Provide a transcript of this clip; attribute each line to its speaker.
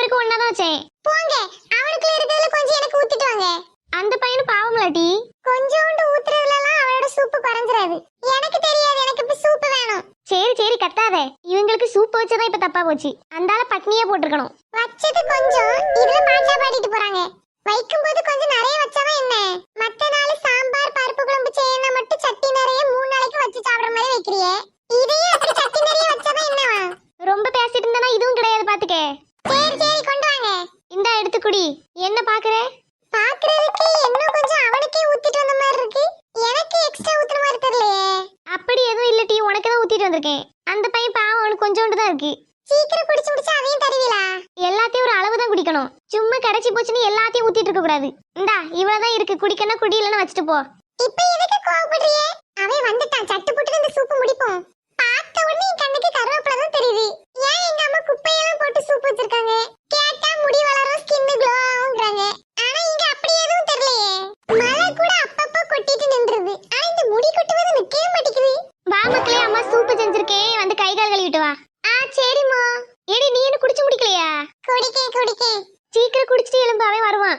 Speaker 1: பையனுக்கு ஒண்ணாதான் வச்சேன்.
Speaker 2: போங்க, அவனுக்குள்ள இருக்கிறதுல கொஞ்சம் எனக்கு ஊத்திட்டு வாங்க.
Speaker 1: அந்த பையனு பாவம்லாட்டி.
Speaker 2: கொஞ்சோண்டு ஊத்துறதுலலாம் அவனோட சூப்பு பறந்துறாது. எனக்கு தெரியாது, எனக்கு இப்ப சூப்பு வேணும்.
Speaker 1: சரி சரி கத்தாத. இவங்களுக்கு சூப் வச்சதான் இப்ப தப்பா போச்சு. அந்தால பட்னியா போட்டுருக்கணும்.
Speaker 2: வச்சது கொஞ்சம், இதுல பாட்டா பாடிட்டு போறாங்க. வைக்கும்போது கொஞ்சம் நிறைய வச்சாதான் என்ன? மத்த நாள் சாம்பார் பருப்பு குழம்பு செய்யணும் மட்டும் சட்டி நிறைய 3 நாளைக்கு வச்சு சாப்பிடுற மாதிரி வைக்கிறியே. இதையே அப்படி சட்டி நிறைய வச்சாதான் என்னவா?
Speaker 1: ரொம்ப பேசிட்டு இருந்தானா இதுவும் கிடையாது பாத்துக்க.
Speaker 2: சரி சரி கொண்டு வாங்க.
Speaker 1: இந்தா எடுத்து குடி. என்ன பாக்குற?
Speaker 2: பாக்குறதுக்கு இன்னும் கொஞ்சம் அவனுக்கே ஊத்திட்டு வந்த மாதிரி இருக்கு. எனக்கு எக்ஸ்ட்ரா ஊத்துற மாதிரி தெரியலையே.
Speaker 1: அப்படி எதுவும் இல்ல டீ, உனக்கு தான் ஊத்திட்டு வந்திருக்கேன். அந்த பையன் பாவம், அவனுக்கு கொஞ்சோண்டு தான் இருக்கு.
Speaker 2: சீக்கிரம் குடிச்சு முடிச்சு அதையும் தருவீங்களா?
Speaker 1: எல்லாத்தையும் ஒரு அளவு தான் குடிக்கணும். சும்மா கடைச்சி போச்சுன்னு எல்லாத்தையும் ஊத்திட்டு இருக்க கூடாது. இந்தா இவ்வளவுதான் இருக்கு, குடிக்கணும் குடி, இல்லைன்னா வச்சுட்டு போ.
Speaker 2: இப்ப எதுக்கு கோவப்படுறியே? அவன் வந்துட்டான், சட்டு புட்டு இந்த சூப்பு முடிப்போம். பார்த்த உடனே என் கண்ணுக்கு கருவேப்பிலை தான் தெரியுது. ஏன் எங்க அம்மா குப்பையெல்லாம் போட்டு சூப்பு வச்சிருக்காங்க? கேட்டா முடி வளரும், ஸ்கின் க்ளோ ஆகும்ங்கறாங்க. ஆனா இங்க அப்படி எதுவும் தெரியலையே. மழை கூட அப்பப்ப கொட்டிட்டு நின்றுது. ஆனா இந்த முடி கொட்டுவது நிக்கவே மாட்டேங்குது.
Speaker 1: வா மக்களே, அம்மா சூப்பு செஞ்சிருக்கேன், வந்து கை கால் கழுவிட்டு வா. சரிம்மா. ஏடி நீ என்ன குடிச்சு முடிக்கலையா?
Speaker 2: குடிக்கேன்.
Speaker 1: சீக்கிரம் குடிச்சிட்டு எலும்பு, அவன் வருவான்.